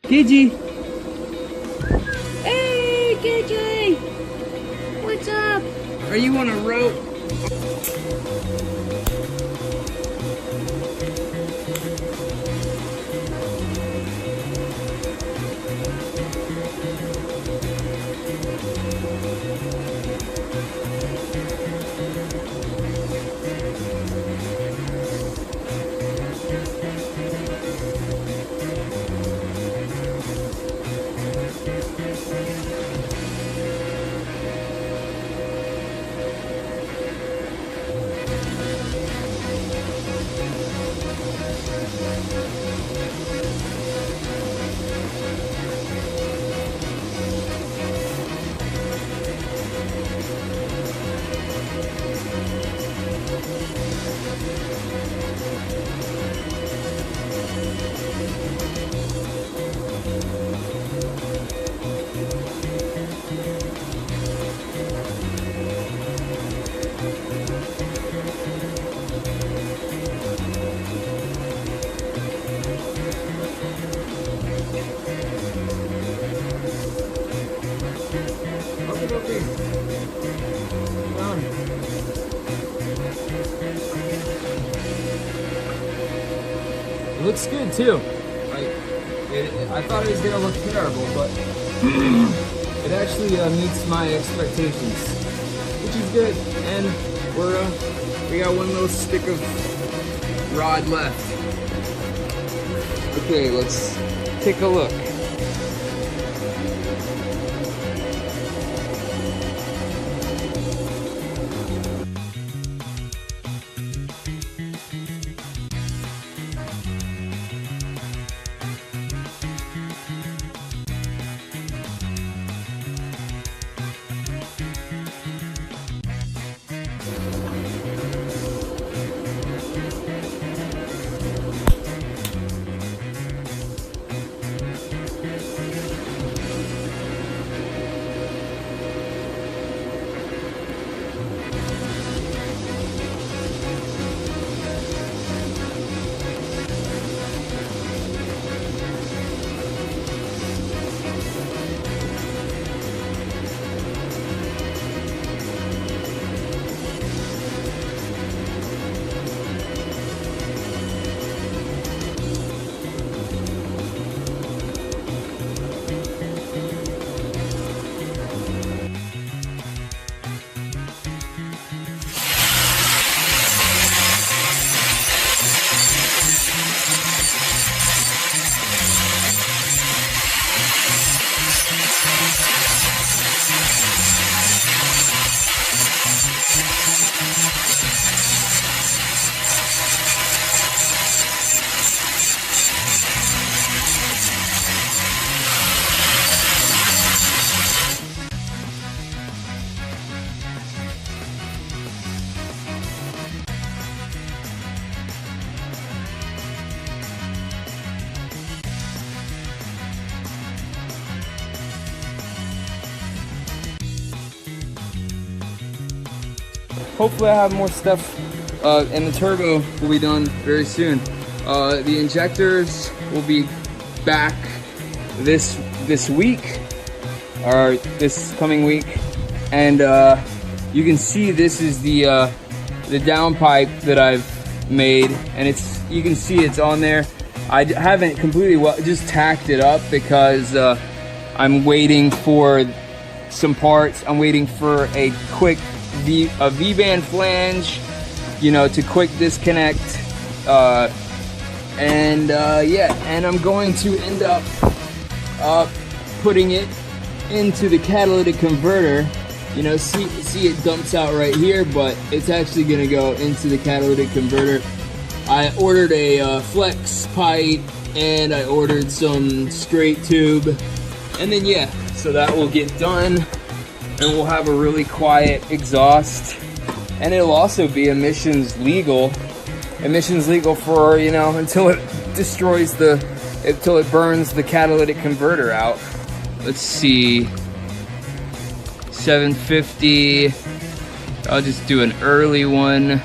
KG! Hey, KG! What's up? Are you on a rope? It looks good too. Like, I thought it was gonna look terrible, but it actually meets my expectations, which is good. And we got one little stick of rod left. Okay, let's take a look. Hopefully I have more stuff, and the turbo will be done very soon. The injectors will be back this week, or this coming week, and you can see this is the downpipe that I've made, and you can see it's on there. I haven't completely just tacked it up because I'm waiting for some parts. I'm waiting for a quick V-band flange, you know, to quick disconnect, yeah, and I'm going to end up putting it into the catalytic converter. You know, see it dumps out right here, but it's actually gonna go into the catalytic converter. I ordered a flex pipe, and I ordered some straight tube, and then yeah, so that will get done. And we'll have a really quiet exhaust, and it'll also be emissions legal for, you know, until it until it burns the catalytic converter out. Let's see, 750, I'll just do an early one.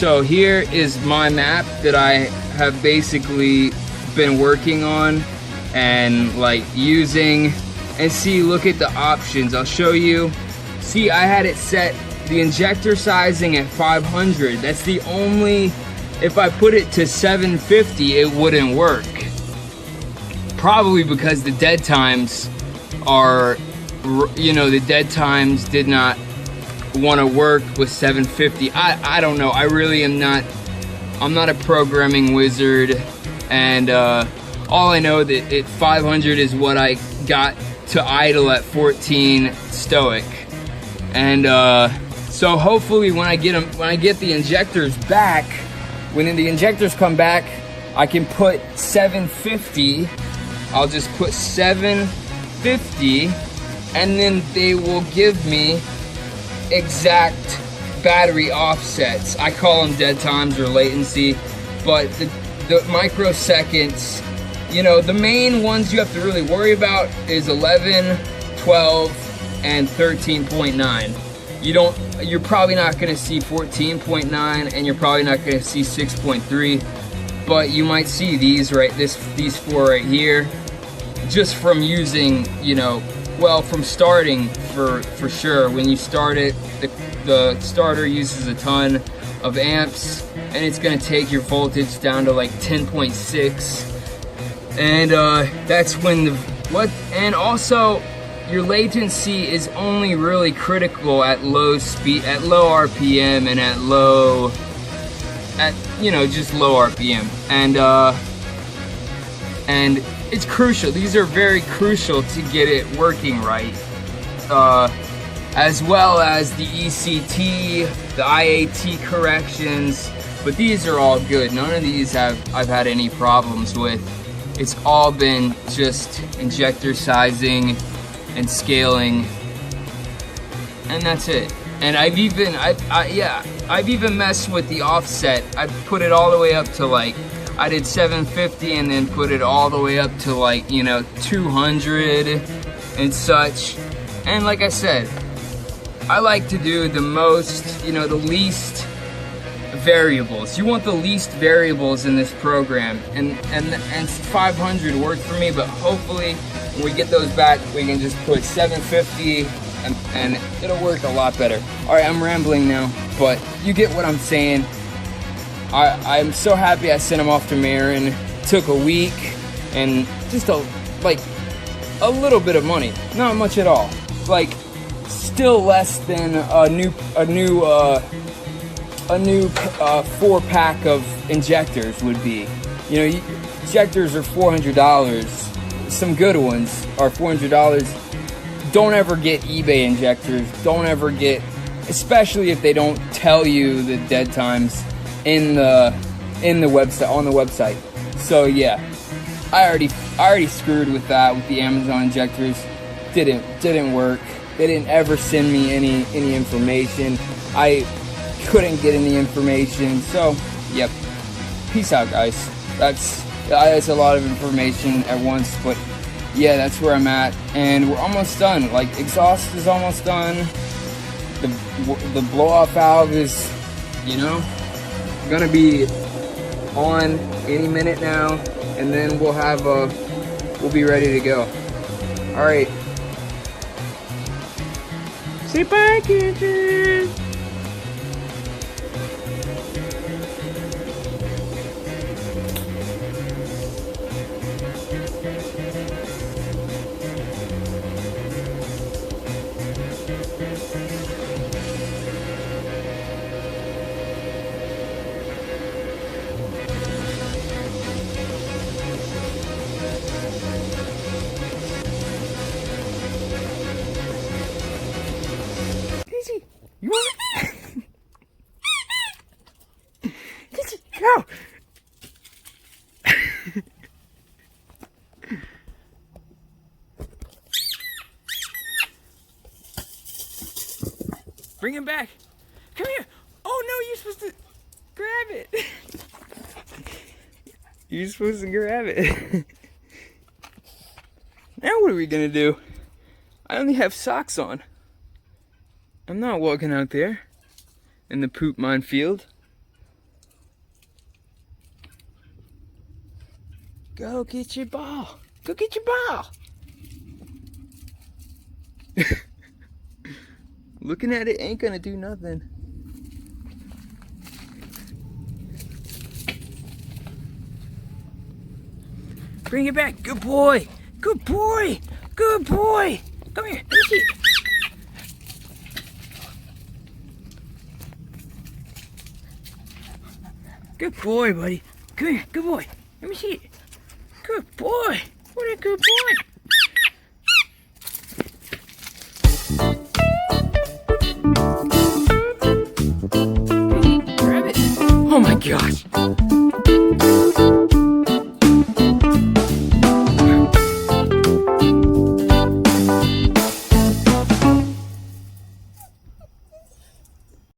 So here is my map that I have basically been working on and like using. And see, look at the options. I'll show you. See, I had it set the injector sizing at 500. That's the only, if I put it to 750, it wouldn't work. Probably because the dead times are, you know, the dead times did not want to work with 750. I don't know. I really am not, I'm not a programming wizard. And all I know that 500 is what I got to idle at 14 stoich. And so hopefully when I get the injectors back, when the injectors come back, I can put 750. I'll just put 750, and then they will give me exact battery offsets. I call them dead times or latency, but the microseconds, you know, the main ones you have to really worry about is 11, 12, and 13.9. You're probably not gonna see 14.9, and you're probably not gonna see 6.3, but you might see these these four right here, just from using, you know, well, from starting for sure. When you start it, the starter uses a ton of amps, and it's gonna take your voltage down to like 10.6, and that's when and also your latency is only really critical at low speed, at low RPM, and you know, just low RPM, and it's crucial. These are very crucial to get it working right, as well as the ECT, the IAT corrections. But these are all good. None of these I've had any problems with. It's all been just injector sizing and scaling, and that's it. And I've even messed with the offset. I put it all the way up to like, I did 750 and then put it all the way up to like, you know, 200 and such. And like I said, I like to do the most, you know, the least variables. You want the least variables in this program, and 500 worked for me, but hopefully when we get those back, we can just put 750 and it'll work a lot better. All right, I'm rambling now, but you get what I'm saying. I'm so happy I sent them off to Marin. Took a week and just a little bit of money, not much at all. Like, still less than a new 4-pack of injectors would be. You know, injectors are $400. Some good ones are $400. Don't ever get eBay injectors. Don't ever get, especially if they don't tell you the dead times in the website, on the website. So yeah, I already screwed with that with the Amazon injectors. Didn't work. They didn't ever send me any information. I couldn't get any information. So yep. Peace out, guys. That's a lot of information at once, but yeah, that's where I'm at, and we're almost done. Like, exhaust is almost done. The blow-off valve is, you know, gonna be on any minute now, and then we'll be ready to go. All right. Say bye, kids. You want it? Go! Bring him back. Come here. Oh no, you're supposed to grab it. You're supposed to grab it. Now what are we gonna do? I only have socks on. I'm not walking out there in the poop minefield. Go get your ball. Go get your ball. Looking at it ain't gonna do nothing. Bring it back. Good boy. Good boy. Good boy. Come here. Let me see. Good boy, buddy. Come here. Good boy. Let me see it. Good boy. What a good boy. Grab it. Oh my gosh.